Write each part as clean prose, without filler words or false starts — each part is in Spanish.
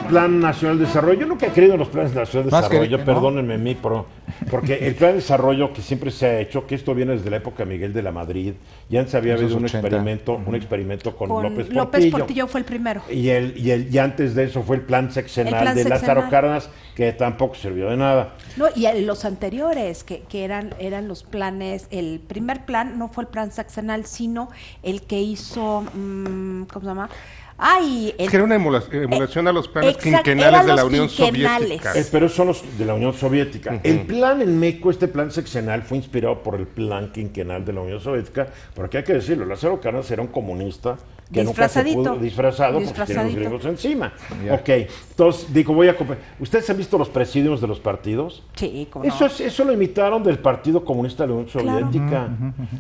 Plan Nacional de Desarrollo. Yo nunca he creído en los planes nacionales de desarrollo, perdónenme a mí, porque el plan de desarrollo que siempre se ha hecho, que esto viene desde la época de Miguel de la Madrid, ya antes había habido un experimento con López Portillo. López Portillo fue el primero. Y antes de eso fue el plan sexenal de Lázaro Cárdenas, que tampoco sirvió de nada. No, y los anteriores, que eran los planes, el primer plan no fue el plan sexenal, sino el que hizo, ¿cómo se llama? Es que era una emulación a los planes quinquenales de la Unión Soviética. Pero son los de la Unión Soviética. El plan en México, este plan sexenal, fue inspirado por el plan quinquenal de la Unión Soviética, porque hay que decirlo, Lázaro Cárdenas era un comunista que nunca se pudo disfrazado porque tiene los griegos encima. Ok, entonces digo, ¿ustedes han visto los presidios de los partidos? Sí, ¿cómo no? Eso lo imitaron del Partido Comunista de la Unión Soviética.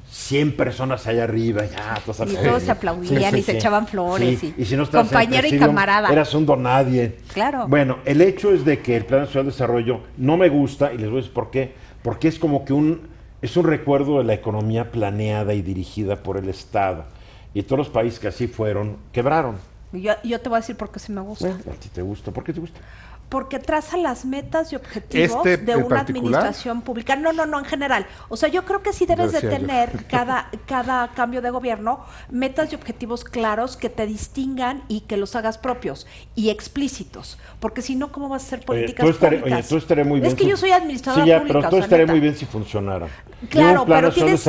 100 personas allá arriba, y todos se aplaudían y se echaban flores. Y si no estabas compañero y camarada. Eras un donadie. Claro. Bueno, el hecho es de que el Plan Nacional de Desarrollo no me gusta, y les voy a decir por qué. Porque es como que es un recuerdo de la economía planeada y dirigida por el Estado. Y todos los países que así fueron, quebraron. Yo te voy a decir por qué sí me gusta. Bueno, a ti te gusta. ¿Por qué te gusta? Porque traza las metas y objetivos de una administración pública. No, en general. O sea, yo creo que sí debes de tener cada cambio de gobierno metas y objetivos claros que te distingan y que los hagas propios y explícitos. Porque si no, ¿cómo vas a hacer políticas públicas? Tú estaría muy bien. Es que yo soy administradora pública. Pero tú estaría muy bien si funcionara. Claro, pero tienes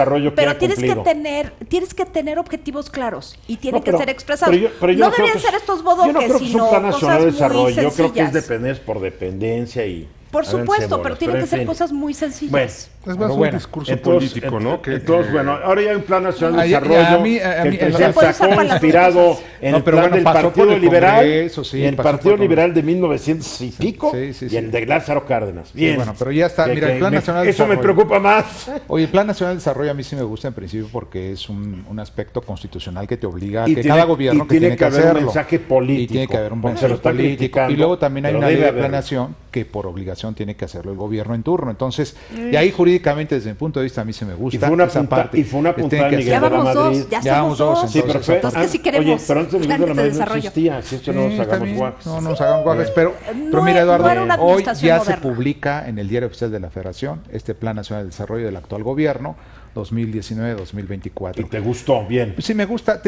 que tener objetivos claros y tienen que ser expresados. Pero no deberían ser estos bodoques, yo no creo que sino es un plan nacional de desarrollo. Yo creo que es sencillas. por dependencia y... Por supuesto, pero tienen que ser cosas muy sencillas. Bueno, es más un discurso político, ¿no? Entonces, ahora ya hay un plan nacional de desarrollo que el presidente sacó inspirado en el plan del Partido Liberal, el Partido Liberal de 1900 y pico, y el de Lázaro Cárdenas. Bien. Bueno, pero ya está. Mira, el Plan Nacional de Desarrollo. Eso me preocupa más. Oye, el Plan Nacional de Desarrollo a mí sí me gusta en principio porque es un aspecto constitucional que te obliga a que cada gobierno que tiene que hacerlo. Un mensaje político. Y tiene que haber un mensaje político. Y luego también hay una ley de planeación que por obligación tiene que hacerlo el gobierno en turno. Entonces, y ahí jurídicamente, desde mi punto de vista, a mí se me gusta. Y fue una puntada de Miguel de la Madrid. Ya somos dos. Sí, pero que si queremos. Oye, pero antes de Miguel de la Madrid no existía. Si esto no nos hagamos guajes. No nos hagamos guajes. Pero mira, Eduardo, hoy ya se publica en el Diario Oficial de la Federación este Plan Nacional de Desarrollo del actual gobierno 2019-2024. ¿Y te gustó? Bien. Sí, me gusta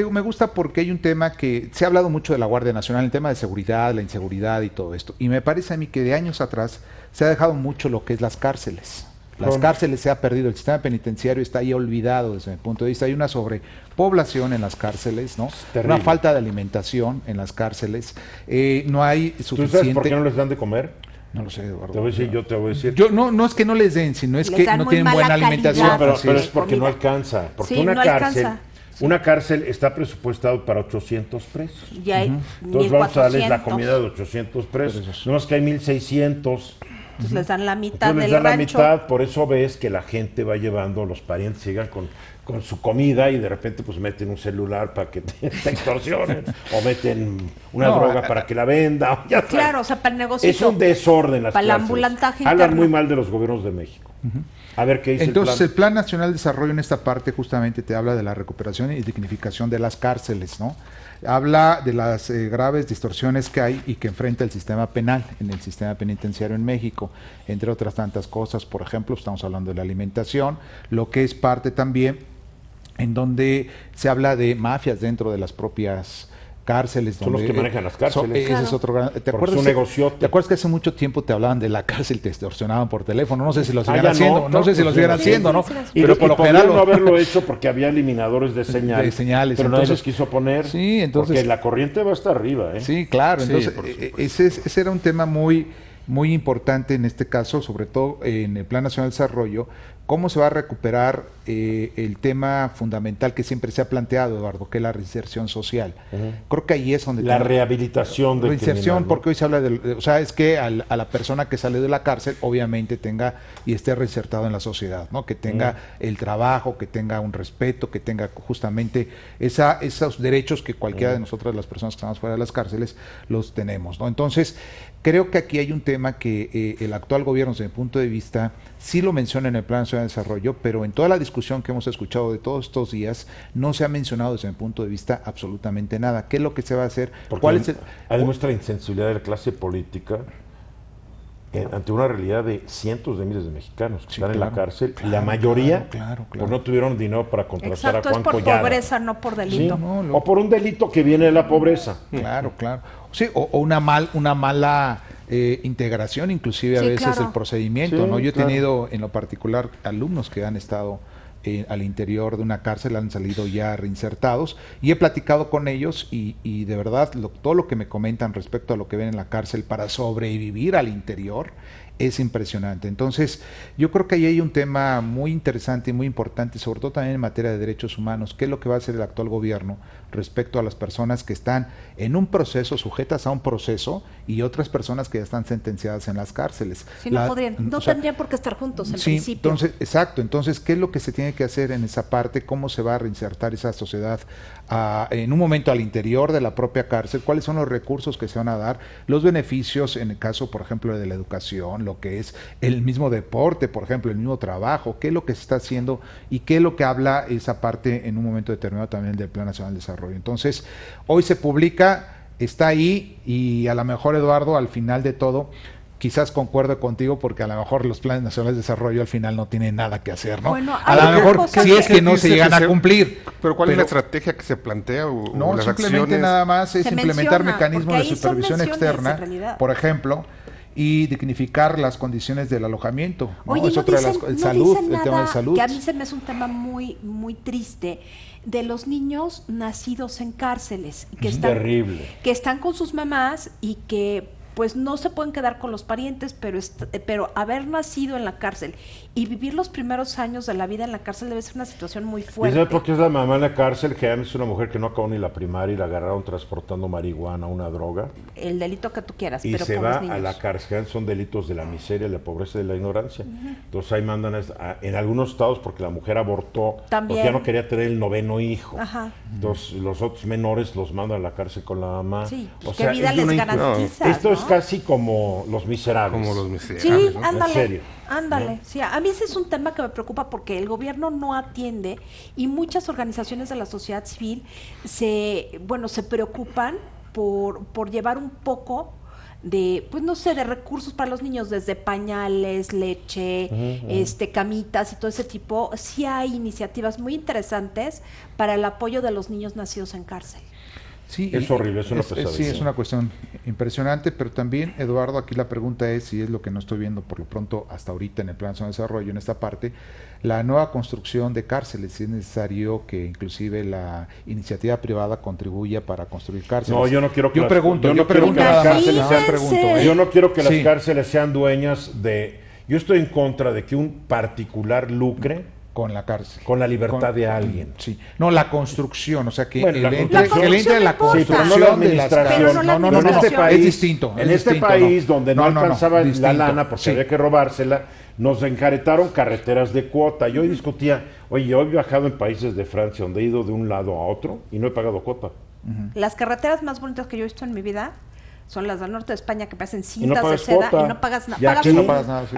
porque hay un tema que se ha hablado mucho de la Guardia Nacional, el tema de seguridad, la inseguridad y todo esto. Y me parece a mí que de años atrás se ha dejado mucho lo que es las cárceles. Las cárceles se ha perdido, el sistema penitenciario está ahí olvidado desde mi punto de vista. Hay una sobrepoblación en las cárceles, ¿no? Una falta de alimentación en las cárceles. No hay suficiente... ¿Tú sabes por qué no les dan de comer? No lo sé, Eduardo. Te voy a decir. No es que no les den, sino es que no tienen buena alimentación. No, pero es porque no alcanza. Porque una cárcel está presupuestado para 800 presos. Entonces vamos a darles la comida de 800 presos. No es que hay 1600. Entonces les dan la mitad del rancho. La mitad, por eso ves que la gente va llevando, los parientes sigan con su comida y de repente pues meten un celular para que te extorsionen o meten una droga para que la venda. Claro, o sea, para el negocio. Es un desorden las para el ambulantaje Hablan muy mal de los gobiernos de México. A ver qué dice entonces el Plan Nacional de Desarrollo en esta parte justamente te habla de la recuperación y dignificación de las cárceles, ¿no? Habla de las graves distorsiones que hay y que enfrenta el sistema penal en el sistema penitenciario en México, entre otras tantas cosas. Por ejemplo, estamos hablando de la alimentación, lo que es parte también en donde se habla de mafias dentro de las propias cárceles. Son los que manejan las cárceles. Ese es otro gran... ¿Te acuerdas que hace mucho tiempo te hablaban de la cárcel, te extorsionaban por teléfono? No sé si lo siguen haciendo, no sé si lo siguen haciendo, ¿no? Pero por lo general no haberlo hecho porque había eliminadores de señales. Pero entonces, nadie los quiso poner. Sí, entonces, porque la corriente va hasta arriba, ¿eh? Sí, claro. Entonces, ese era un tema muy importante en este caso, sobre todo en el Plan Nacional de Desarrollo. ¿Cómo se va a recuperar el tema fundamental que siempre se ha planteado, Eduardo, que es la reinserción social? Creo que ahí es donde... La rehabilitación del reinserción, criminal, ¿no? porque hoy se habla o sea, es que a la persona que sale de la cárcel, obviamente tenga y esté reinsertado en la sociedad, ¿no? Que tenga el trabajo, que tenga un respeto, que tenga justamente esos derechos que cualquiera de nosotros, las personas que estamos fuera de las cárceles, los tenemos, ¿no? Entonces, creo que aquí hay un tema tema que el actual gobierno, desde mi punto de vista, sí lo menciona en el Plan Nacional de Desarrollo, pero en toda la discusión que hemos escuchado de todos estos días, no se ha mencionado desde mi punto de vista absolutamente nada. ¿Qué es lo que se va a hacer? ¿Cuál es hay nuestra insensibilidad de la clase política ante una realidad de cientos de miles de mexicanos que están en la cárcel, y la mayoría pues no tuvieron dinero para contratar a Juan Collada. Es por pobreza, no por delito. ¿Sí? O por un delito que viene de la pobreza. Claro. Sí, o una mala integración, inclusive a veces el procedimiento, ¿no? Yo he tenido en lo particular alumnos que han estado al interior de una cárcel, han salido ya reinsertados, y he platicado con ellos y de verdad todo lo que me comentan respecto a lo que ven en la cárcel para sobrevivir al interior es impresionante. Entonces, yo creo que ahí hay un tema muy interesante y muy importante, sobre todo también en materia de derechos humanos. ¿Qué es lo que va a hacer el actual gobierno respecto a las personas que están en un proceso, sujetas a un proceso, y otras personas que ya están sentenciadas en las cárceles? Sí, no tendrían por qué estar juntos en principio. Entonces, ¿qué es lo que se tiene que hacer en esa parte? ¿Cómo se va a reinsertar esa sociedad en un momento al interior de la propia cárcel? ¿Cuáles son los recursos que se van a dar? Los beneficios, en el caso, por ejemplo, de la educación, lo que es el mismo deporte, por ejemplo, el mismo trabajo, qué es lo que se está haciendo y qué es lo que habla esa parte en un momento determinado también del Plan Nacional de Desarrollo. Entonces, hoy se publica, está ahí, y a lo mejor, Eduardo, al final de todo, quizás concuerdo contigo, porque a lo mejor los planes nacionales de desarrollo al final no tienen nada que hacer, ¿no? Bueno, a lo mejor si es que no se llegan a cumplir. Pero ¿cuál es la estrategia que se plantea? No, las simplemente acciones? nada más es implementar mecanismos de supervisión externa, por ejemplo, y dignificar las condiciones del alojamiento. Oye, es otra de las el tema de salud. Que a mí se me hace un tema muy, muy triste, de los niños nacidos en cárceles, que están con sus mamás y que pues no se pueden quedar con los parientes, pero haber nacido en la cárcel y vivir los primeros años de la vida en la cárcel debe ser una situación muy fuerte. ¿Y sabes por qué es la mamá en la cárcel? Que es una mujer que no acabó ni la primaria y la agarraron transportando marihuana, una droga. El delito que tú quieras, y pero se por va los niños. A la cárcel, son delitos de la miseria, la pobreza y de la ignorancia. Entonces ahí mandan en algunos estados porque la mujer abortó, también, porque ya no quería tener el 9º hijo. Ajá. Entonces los otros menores los mandan a la cárcel con la mamá. Sí, o ¿qué vida les garantiza? Esto es casi como Los Miserables. Sí, ¿no? ándale. En serio. Ándale, ¿no? Sí, a mí ese es un tema que me preocupa porque el gobierno no atiende y muchas organizaciones de la sociedad civil se preocupan por llevar un poco de, pues no sé, de recursos para los niños, desde pañales, leche, camitas y todo ese tipo. Sí hay iniciativas muy interesantes para el apoyo de los niños nacidos en cárcel. Sí, es horrible, es una pesadilla. Sí, es una cuestión impresionante, pero también, Eduardo, aquí la pregunta es, y es lo que no estoy viendo por lo pronto hasta ahorita en el Plan Nacional de Desarrollo, en esta parte, la nueva construcción de cárceles, si es necesario que inclusive la iniciativa privada contribuya para construir cárceles. No, yo no quiero que Yo no quiero que las cárceles sean dueñas de... Yo estoy en contra de que un particular lucre con la cárcel, con la libertad de alguien. Sí. No, la construcción, o sea que bueno, el entre de la construcción de las cárceles. No, en este país, es distinto. En este país donde no alcanzaba la lana porque había que robársela, nos encaretaron carreteras de cuota. Yo hoy discutía, yo he viajado en países de Francia donde he ido de un lado a otro y no he pagado cuota. Las carreteras más bonitas que yo he visto en mi vida son las del norte de España, que parecen cintas de seda y no pagas nada. No pagas nada, sí.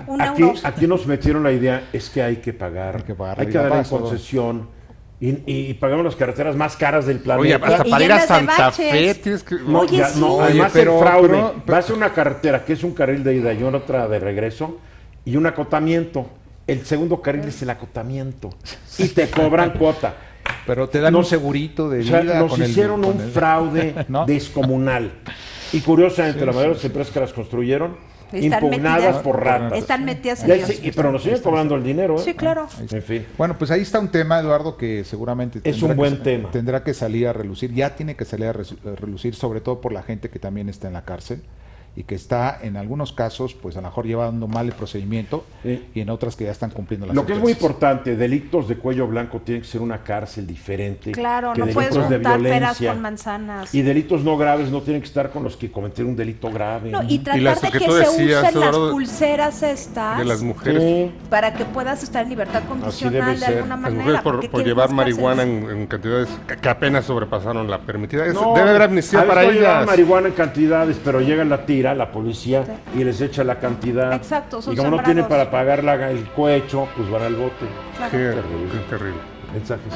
Aquí nos metieron la idea, es que hay que pagar, hay que dar en concesión y pagamos las carreteras más caras del planeta. Oye, hasta para ir a Santa Fe tienes que... además el fraude, vas a una carretera que es un carril de ida y otra de regreso y un acotamiento. El segundo carril es el acotamiento y te cobran cuota. Pero te dan un segurito de vida. Nos hicieron un fraude descomunal. Y curiosamente, la mayoría de las empresas que las construyeron, impugnadas por ratas. Están metidas en pero nos siguen cobrando el dinero. Sí, claro. En fin. Bueno, pues ahí está un tema, Eduardo, que seguramente es un buen tema. Tendrá que salir a relucir. Ya tiene que salir a relucir, sobre todo por la gente que también está en la cárcel y que está en algunos casos pues a lo mejor llevando mal el procedimiento y en otras que ya están cumpliendo las sentencias. Lo que es muy importante, delitos de cuello blanco tiene que ser una cárcel diferente. Claro, que no delitos puedes juntar de violencia, peras con manzanas. Y delitos no graves no tienen que estar con los que cometieron un delito grave. No, y tratar de que se usen las pulseras estas de las mujeres para que puedas estar en libertad condicional de alguna manera. Las mujeres por llevar marihuana en cantidades que apenas sobrepasaron la permitida. Debe haber amnistía para ellas. Llevar marihuana en cantidades, pero llega la tía tira la policía y les echa la cantidad. Exacto, son y como sembrados. no tienen para pagar el cohecho, pues van al bote. Claro. Qué terrible. Mensajes.